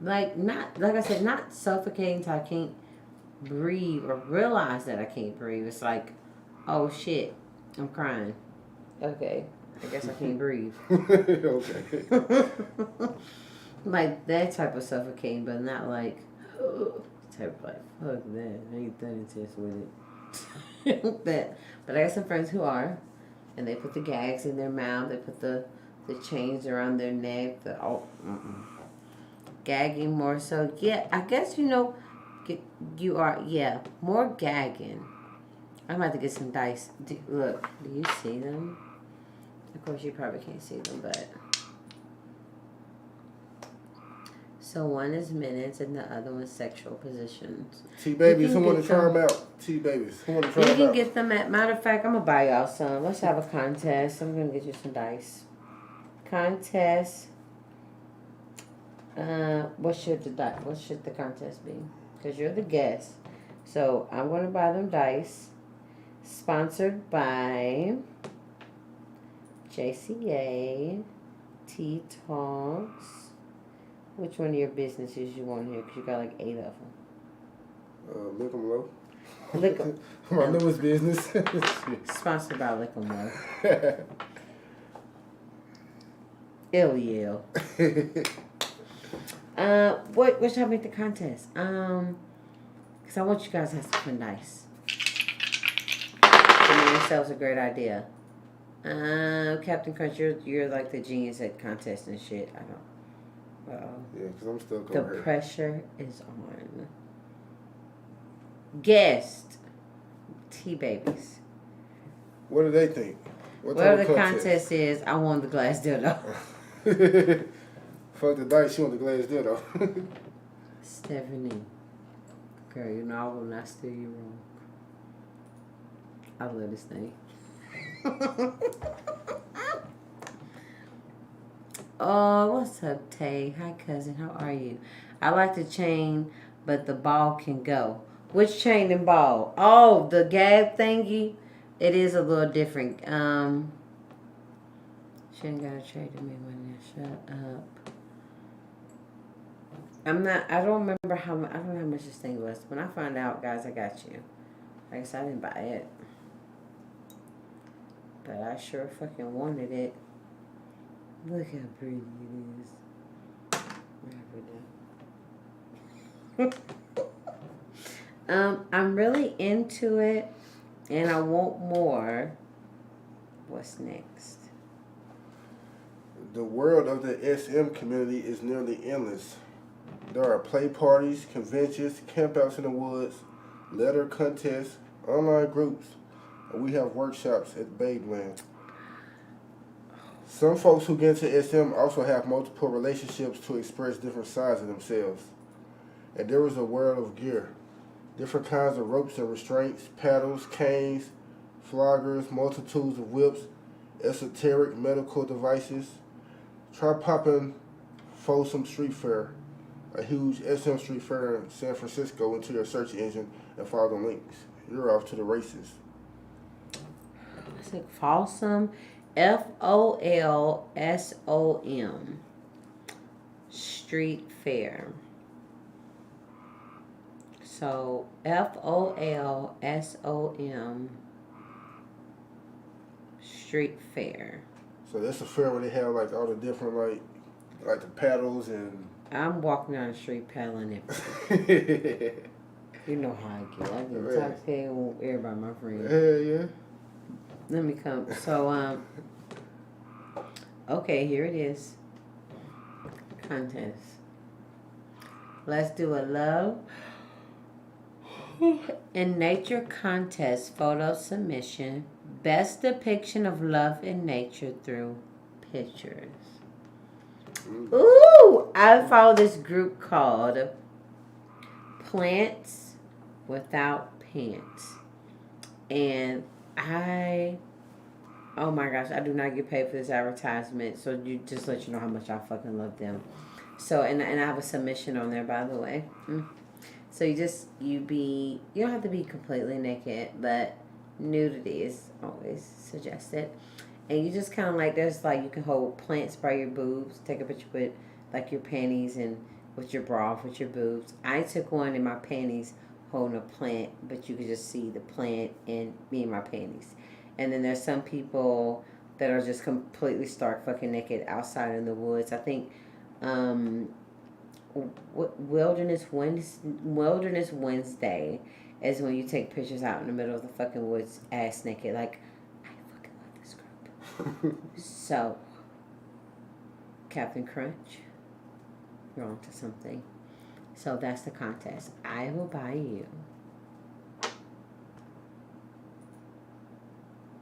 Like not like I said, not suffocating so I can't breathe or realize that I can't breathe. It's like, oh shit, I'm crying. Okay, I guess I can't breathe. Okay. Like that type of suffocating, but not like type of like fuck that. I ain't that intense with it. That, but I got some friends who are, and they put the gags in their mouth. They put the chains around their neck. Gagging more so. Yeah, I guess you are. Yeah, more gagging. I'm about to get some dice. Look, do you see them? Of course, you probably can't see them, but. So one is minutes and the other one's sexual positions. T-babies, who want to try them out? T-babies, who want to try them out? You can get them at, matter of fact, I'm going to buy y'all some. Let's have a contest. I'm going to get you some dice. Contest. What should the contest be? Because you're the guest. So I'm going to buy them dice. Sponsored by JCA, T-Talks. Which one of your businesses you want here? Because you got like 8 of them. Lick 'em low. Lick 'em. My newest business. Sponsored by Lick 'em Low. Ill. What should I make the contest? Because I want you guys to have some fun dice. Giving yourselves a great idea. Captain Crunch, you're like the genius at contests and shit. I don't. Yeah, because I'm stuck the over here. pressure is on. Guest T-babies. What do they think? Whatever the contest is, I want the glass dildo. Fuck the dice, she want the glass dildo. Stephanie. Girl, you know I will not steer you wrong. I love this thing. Oh, what's up, Tay? Hi, cousin. How are you? I like the chain, but the ball can go. Which chain and ball? Oh, the gag thingy. It is a little different. She ain't got a trade to me when you shut up. I don't remember I don't know how much this thing was. When I find out, guys, I got you. I guess I didn't buy it. But I sure fucking wanted it. Look how pretty it is. I'm really into it, and I want more. What's next? The world of the SM community is nearly endless. There are play parties, conventions, campouts in the woods, letter contests, online groups, and we have workshops at Babeland. Some folks who get into SM also have multiple relationships to express different sides of themselves. And there is a world of gear. Different kinds of ropes and restraints, paddles, canes, floggers, multitudes of whips, esoteric medical devices. Try popping Folsom Street Fair, a huge SM Street Fair in San Francisco, into your search engine and follow the links. You're off to the races. I said Folsom. FOLSOM Street Fair. So FOLSOM Street Fair. So that's a fair where they have like all the different like the paddles and. I'm walking down the street paddling everything. You know how I get. I get intoxicated with everybody, my friend. Yeah. Let me come. So, okay, here it is. Contest. Let's do a love in nature contest photo submission. Best depiction of love in nature through pictures. Ooh, I follow this group called Plants Without Pants. And I Oh my gosh, I do not get paid for this advertisement. So you just let you know how much I fucking love them. So and I have a submission on there, by the way. So you don't have to be completely naked, but nudity is always suggested. And you just kind of like there's like you can hold plants by your boobs. Take a picture with like your panties and with your bra with your boobs. I took one in my panties holding a plant, but you could just see the plant and me in my panties. And then there's some people that are just completely stark fucking naked outside in the woods. I think um, Wilderness Wednesday is when you take pictures out in the middle of the fucking woods ass naked. Like, I fucking love this group. So, Captain Crunch, you're on to something. So that's the contest. I will buy you.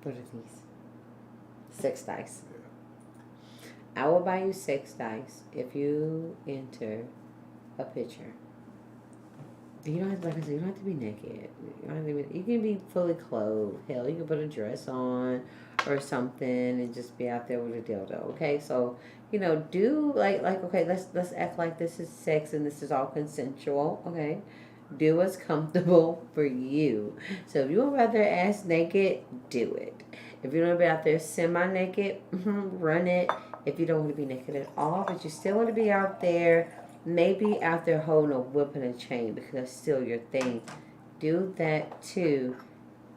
What are these? 6 dice. I will buy you 6 dice if you enter a picture. You don't have to, like I said, you don't have to be naked. You can be fully clothed. Hell, you can put a dress on or something and just be out there with a dildo. Okay, so do like okay, let's act like this is sex and this is all consensual. Okay, do what's comfortable for you. So if you want to be out there ass naked, do it. If you want to be out there semi-naked, run it. If you don't want to be naked at all, but you still want to be out there, maybe out there holding a whip and a chain because that's still your thing, do that too.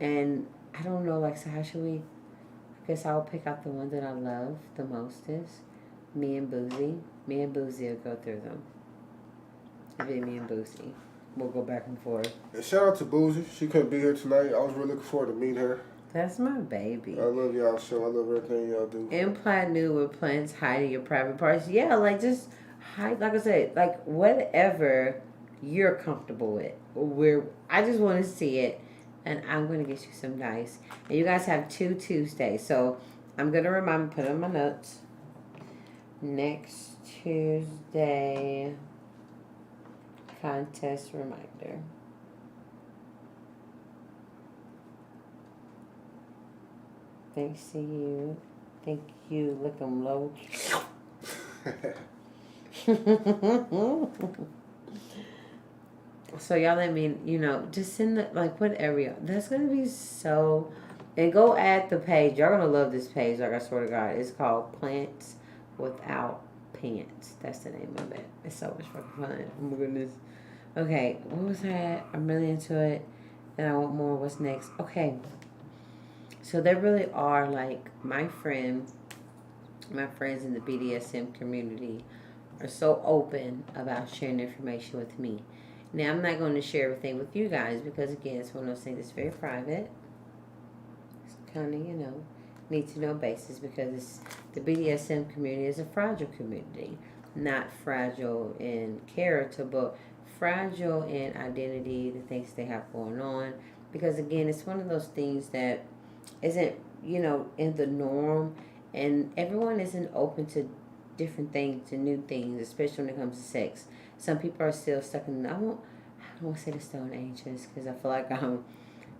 And I don't know, like, so how should we? I guess I'll pick out the one that I love the mostest. Me and Boozy. Me and Boozy will go through them. It'll be me and Boozy. We'll go back and forth. And shout out to Boozy. She couldn't be here tonight. I was really looking forward to meeting her. That's my baby. I love y'all show. I love everything y'all do. Imply nude with plans hiding your private parts. Yeah, like just hide. Like I said, like whatever you're comfortable with. I just want to see it, and I'm gonna get you some dice. And you guys have 2 Tuesdays, so I'm gonna put on my notes. Next Tuesday, contest reminder. Thanks to you. Thank you. Lick 'em low. So y'all let me, just send the, like, whatever. That's going to be so... And go add the page. Y'all going to love this page, like I swear to God. It's called Plants Without Pants. That's the name of it. It's so much fucking fun. Oh my goodness. Okay, what was that? I'm really into it. And I want more. What's next? Okay. So there really are, like, my friends in the BDSM community are so open about sharing information with me. Now, I'm not going to share everything with you guys because, again, it's one of those things that's very private. It's kind of, need to know basis because the BDSM community is a fragile community. Not fragile in character, but fragile in identity, the things they have going on. Because, again, it's one of those things that isn't, in the norm, and everyone isn't open to different things, to new things, especially when it comes to sex. Some people are still stuck in, I don't want to say the Stone Ages, because I feel like I'm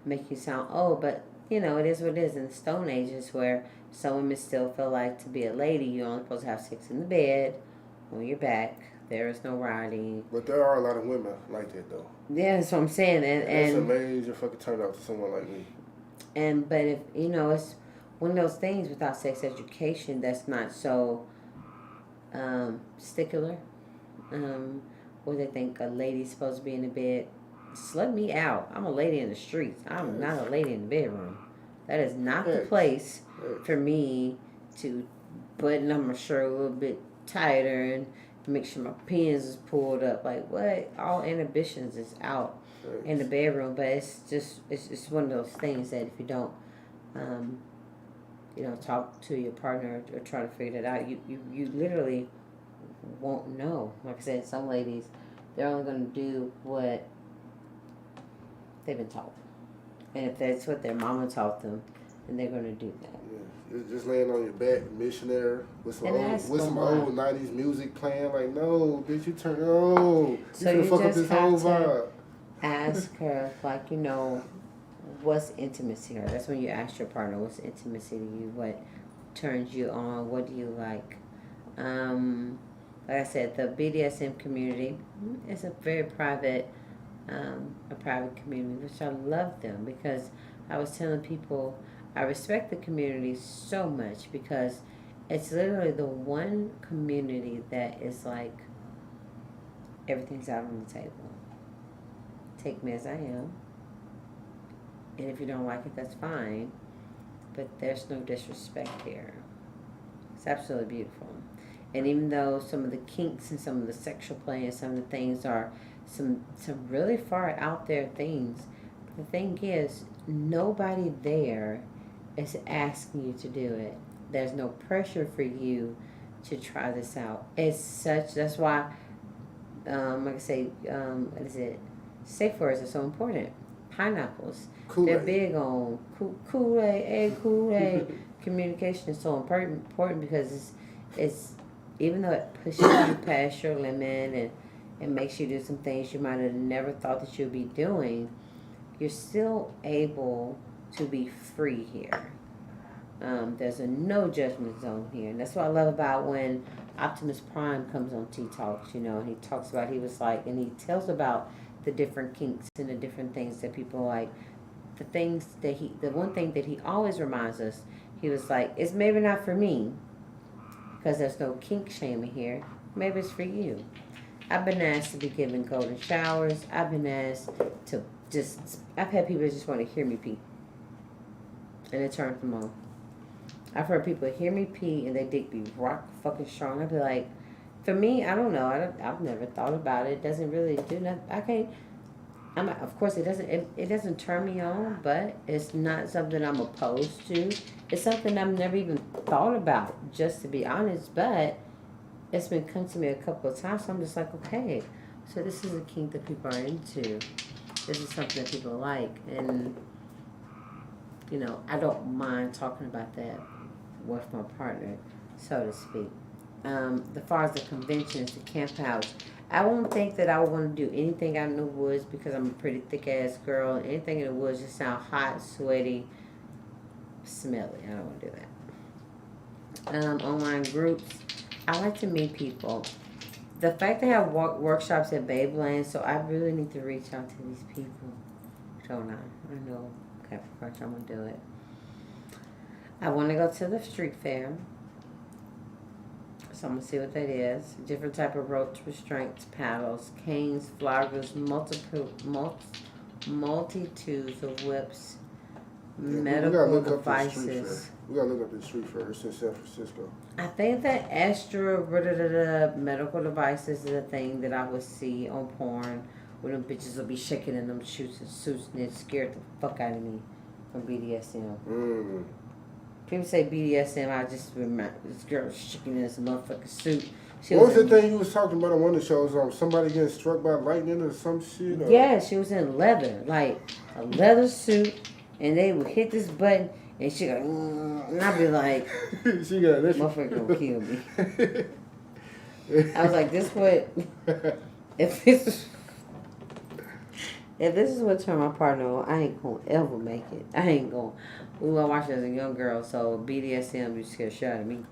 making you sound old, but, it is what it is. In the Stone Ages, where some women still feel like to be a lady, you're only supposed to have sex in the bed, on your back. There is no riding. But there are a lot of women like that, though. Yeah, that's what I'm saying. And it's a major fucking turn out to someone like me. But if, it's one of those things without sex education that's not so stickler. Where they think a lady's supposed to be in the bed. Slut me out. I'm a lady in the streets. I'm not a lady in the bedroom. That is not the place for me to button up my shirt a little bit tighter and make sure my pins is pulled up. Like, what? All inhibitions is out in the bedroom, but it's one of those things that if you don't talk to your partner or try to figure that out, you literally won't know. Like I said, some ladies, they're only going to do what they've been taught, and if that's what their mama taught them, then they're going to do that. Yeah, just laying on your back, missionary, with some old 90s music playing. Like, no, bitch, you turn. No, So you finna fuck up this whole vibe. Ask her, like, what's intimacy? Or that's when you ask your partner, what's intimacy to you? What turns you on? What do you like? Like I said, the BDSM community is a very private, a private community, which I love them because I was telling people I respect the community so much because it's literally the one community that is like everything's out on the table. Take me as I am, and if you don't like it, that's fine. But there's no disrespect here. It's absolutely beautiful. And even though some of the kinks and some of the sexual play and some of the things are some really far out there things, the thing is nobody there is asking you to do it. There's no pressure for you to try this out. It's such, that's why, like I say, what is it? Safe words are so important. Pineapples. Kool-Aid. They're big on Kool-Aid, Kool-Aid. Communication is so important because it's even though it pushes you past your limit and it makes you do some things you might have never thought that you'd be doing, you're still able to be free here. There's a no judgment zone here. And that's what I love about when Optimus Prime comes on T-Talks, and he talks about, he was like, and he tells about the different kinks and the different things that people like. The one thing that he always reminds us, he was like, it's maybe not for me, because there's no kink shaming here. Maybe it's for you. I've been asked to be given golden showers. I've been asked to I've had people just want to hear me pee. And it turns them on. I've heard people hear me pee and they dick be rock fucking strong. I'd be like, for me, I don't know. I've never thought about it. It doesn't really do nothing. Of course, it doesn't turn me on, but it's not something I'm opposed to. It's something I've never even thought about, just to be honest. But it's been come to me a couple of times, so I'm just like, okay, so this is a kink that people are into. This is something that people like, and I don't mind talking about that with my partner, so to speak. As far as the conventions, the camp house, I won't think that I would want to do anything out in the woods because I'm a pretty thick-ass girl. Anything in the woods just sound hot, sweaty, smelly. I don't want to do that. Online groups, I like to meet people. The fact they have workshops at Babeland, so I really need to reach out to these people. Don't I? I know Capricorn, I'm going to do it. I want to go to the street fair. So I'm going to see what that is. Different type of rope restraints, paddles, canes, floggers, multitudes of whips, medical devices. We got to look up the street fair. It's in San Francisco. I think that medical devices is a thing that I would see on porn where them bitches will be shaking in them suits and it scared the fuck out of me from BDSM. Mm. People say BDSM, I just remember this girl shaking in this motherfucking suit. What was the thing you was talking about on one of the shows? Somebody getting struck by lightning or some shit? Or? Yeah, she was in leather, like a leather suit, and they would hit this button, and she go, and I'd be like, she got this. Motherfucker gonna kill me. I was like, this what, if this is what turned my partner on, I ain't gonna ever make it. I ain't gonna. We were watching as a young girl, so BDSM just scared shit out of me.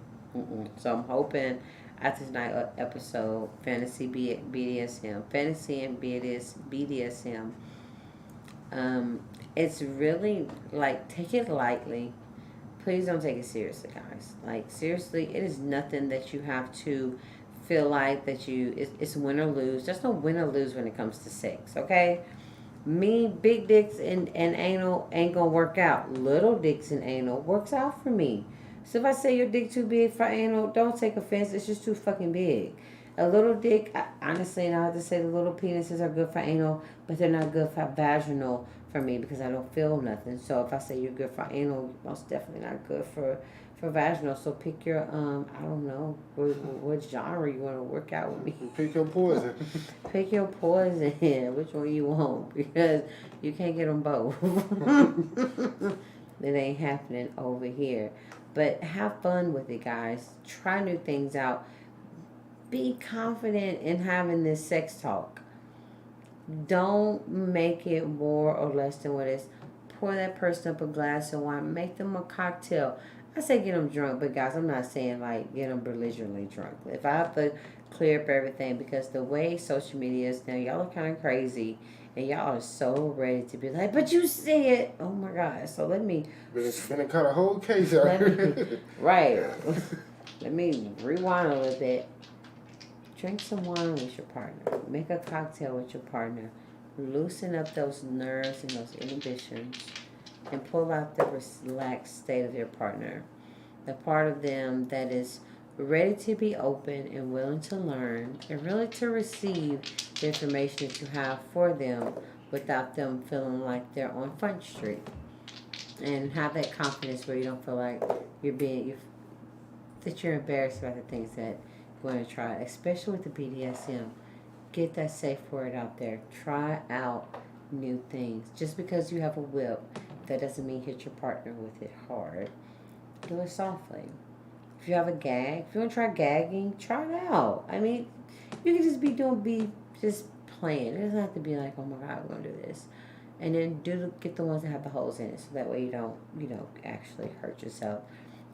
So I'm hoping after tonight's episode, fantasy BDSM, fantasy and BDSM. It's really like, take it lightly. Please don't take it seriously, guys. Like, seriously, it is nothing that you have to feel like that it's win or lose. There's no win or lose when it comes to sex, okay? Me, big dicks and anal ain't gonna work out. Little dicks and anal works out for me. So if I say your dick too big for anal, don't take offense. It's just too fucking big. A little dick, honestly, and I have to say the little penises are good for anal, but they're not good for vaginal for me because I don't feel nothing. So if I say you're good for anal, most definitely not good for vaginal. So pick your, I don't know, what genre you want to work out with me. Pick your poison. Pick your poison. Which one you want, because you can't get them both. It ain't happening over here. But have fun with it, guys. Try new things out. Be confident in having this sex talk. Don't make it more or less than what it is. pour that person up a glass of wine, make them a cocktail. I say get them drunk, but guys, I'm not saying like get them belligerently drunk. If I have to clear up everything, because the way social media is now, y'all are kind of crazy, and y'all are so ready to be like, but you said, oh my God. So let me. Been kind of whole case out here. Right. Let me rewind a little bit. Drink some wine with your partner. Make a cocktail with your partner. Loosen up those nerves and those inhibitions, and pull out the relaxed state of your partner. The part of them that is ready to be open and willing to learn and really to receive the information that you have for them without them feeling like they're on Front Street. And have that confidence where you don't feel like that you're embarrassed about the things that you're going to try, especially with the BDSM. Get that safe word out there. Try out new things. Just because you have a whip, that doesn't mean hit your partner with it hard. Do it softly. If you have a gag, if you want to try gagging, try it out. I mean, you can just be just playing. It doesn't have to be like, oh my God, we're gonna do this. And then get the ones that have the holes in it, so that way you don't actually hurt yourself.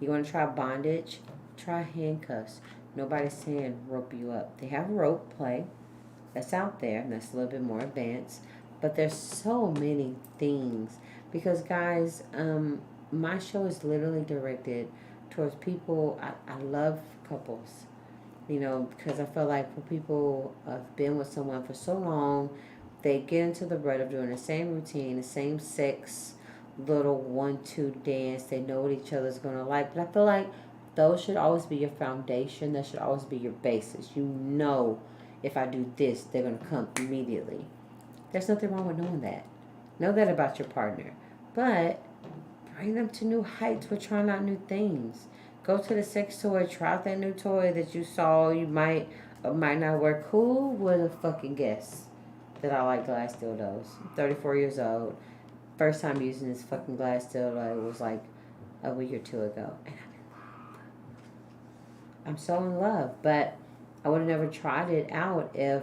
You want to try bondage? Try handcuffs. Nobody's saying rope you up. They have rope play. That's out there, and that's a little bit more advanced. But there's so many things. Because, guys, my show is literally directed towards people. I love couples, because I feel like when people have been with someone for so long, they get into the rut of doing the same routine, the same sex, little 1-2 dance. They know what each other's going to like. But I feel like those should always be your foundation. That should always be your basis. If I do this, they're going to come immediately. There's nothing wrong with knowing that. Know that about your partner. But bring them to new heights with trying out new things. Go to the sex toy. Try out that new toy that you saw you might or might not work. Who would have fucking guessed that I like glass dildos? I'm 34 years old. First time using this fucking glass dildo was like a week or two ago. And I'm so in love. But I would have never tried it out if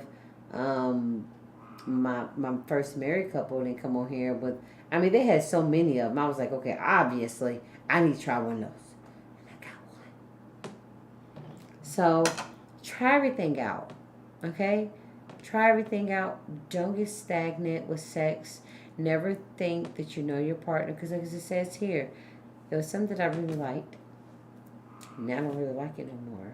my first married couple didn't come on here with. I mean, they had so many of them. I was like, okay, obviously, I need to try one of those. And I got one. So, try everything out. Okay? Try everything out. Don't get stagnant with sex. Never think that you know your partner. Because as it says here, it was something that I really liked. Now I don't really like it no more.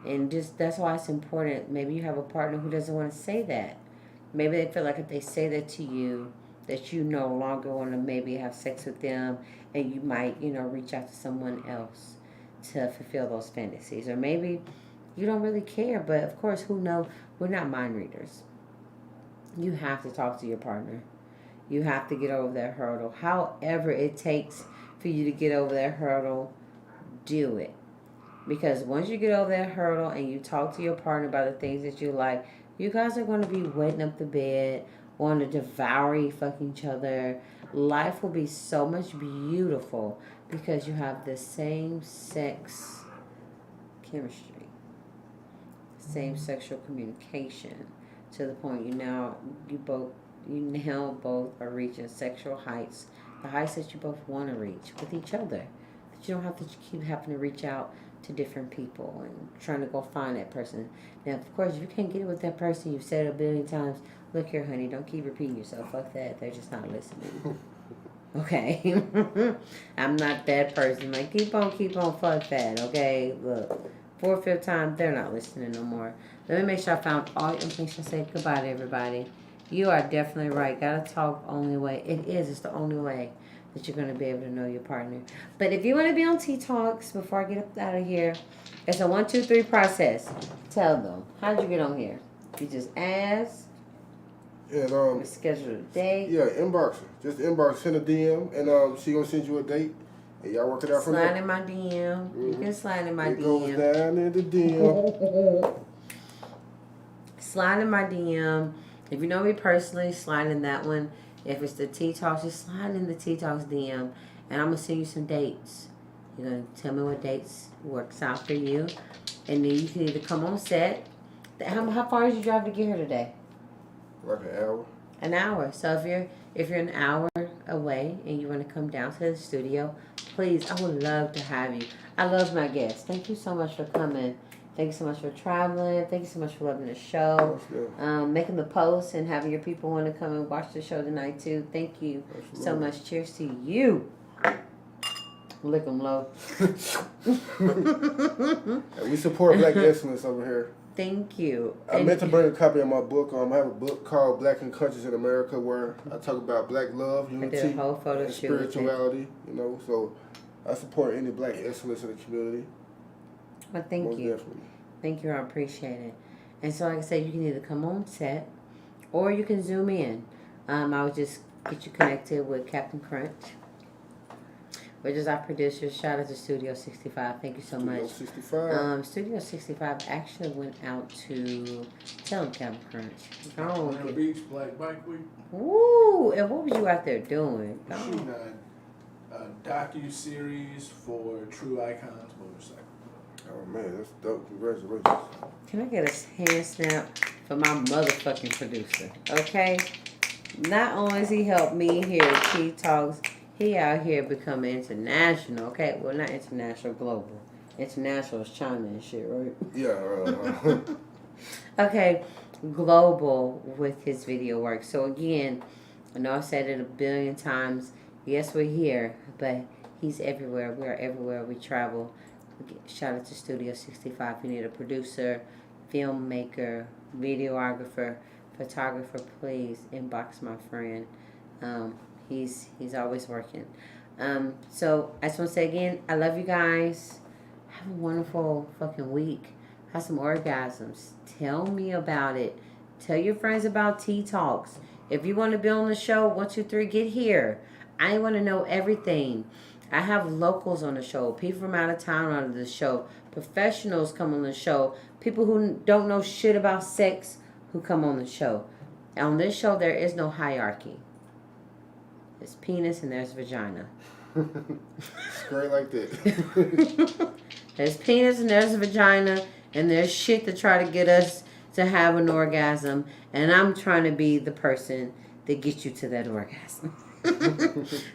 And just that's why it's important. Maybe you have a partner who doesn't want to say that. Maybe they feel like if they say that to you, that you no longer want to maybe have sex with them, and you might, reach out to someone else to fulfill those fantasies. Or maybe you don't really care, but of course, who knows? We're not mind readers. You have to talk to your partner. You have to get over that hurdle. However it takes for you to get over that hurdle, do it. Because once you get over that hurdle and you talk to your partner about the things that you like, you guys are going to be wetting up the bed, wanting to devour fucking each other. Life will be so much beautiful because you have the same sex chemistry, same sexual communication, to the point you now both are reaching sexual heights, the heights that you both want to reach with each other. That you don't have to keep having to reach out to different people and trying to go find that person. Now, of course, if you can't get it with that person, you've said it a billion times, look here, honey, don't keep repeating yourself. Fuck that. They're just not listening. Okay? I'm not that person. Like, keep on, fuck that. Okay? Look, 4th, 5th time, they're not listening no more. Let me make sure I found all your information. Say goodbye to everybody. You are definitely right. Gotta talk only way. It's the only way that you're going to be able to know your partner. But if you want to be on T-Talks, before I get up out of here, it's a 1, 2, 3 process. Tell them. How'd you get on here? You just ask. And schedule a date. Yeah, inbox her. Just inbox, send a DM, and she gonna send you a date, and y'all work it out from there. Slide in my DM. Mm-hmm. You can slide in my DM. It goes down in the DM. Slide in my DM. If you know me personally, slide in that one. If it's the T-Talks, just slide in the T-Talks DM, and I'm going to send you some dates. You're going to tell me what dates works out for you, and then you can either come on set. How far did you drive to get here today? Like an hour. An hour. So if you're an hour away and you want to come down to the studio, please, I would love to have you. I love my guests. Thank you so much for coming. Thank you so much for traveling. Thank you so much for loving the show. Making the posts and having your people want to come and watch the show tonight too. Thank you so much. Cheers to you. Lick 'em low. We support Black excellence over here. Thank you. I meant to bring a copy of my book. I have a book called Black and Countries in America where I talk about black love, unity, I did a whole photo and shoot with it. spirituality. So I support any Black excellence in the community. Well, thank Most you. definitely. Thank you. I appreciate it. And so, like I said, you can either come on set or you can Zoom in. I'll just get you connected with Captain Crunch, which is our producer. Shout out to Studio 65. Thank you so much. 65. Studio 65 actually went out to tell him Captain Crunch. Atlanta Beach Black Bike Week. Woo! And what was you out there doing? Shooting a docu-series for True Icons Motorcycle. Oh man, that's dope. Congratulations. Can I get a hand snap for my motherfucking producer? Okay? Not only has he helped me here at Tea Talks, he out here becoming international. Okay? Well, not international, global. International is China and shit, right? Yeah. Okay, global with his video work. So again, I know I've said it a billion times. Yes, we're here, but he's everywhere. We are everywhere. We travel. Shout out to Studio 65. If you need a producer, filmmaker, videographer, photographer, please inbox my friend. He's always working. So I just want to say again, I love you guys. Have a wonderful fucking week. Have some orgasms. Tell me about it. Tell your friends about Tea Talks. If you want to be on the show, 1, 2, 3, get here. I want to know everything. I have locals on the show, people from out of town on the show, professionals come on the show, people who don't know shit about sex who come on the show. On this show, there is no hierarchy. There's penis and there's vagina. Straight like that. There's penis and there's vagina, and there's shit to try to get us to have an orgasm, and I'm trying to be the person that gets you to that orgasm.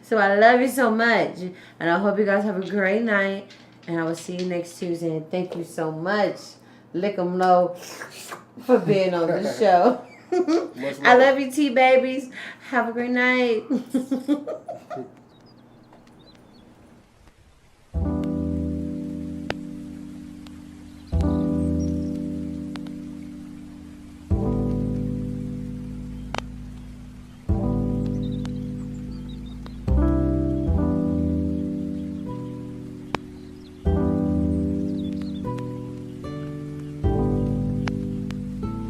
So I love you so much, and I hope you guys have a great night, and I will see you next Tuesday. And thank you so much, Lick 'em Low, for being on the show. I love you, T babies. Have a great night.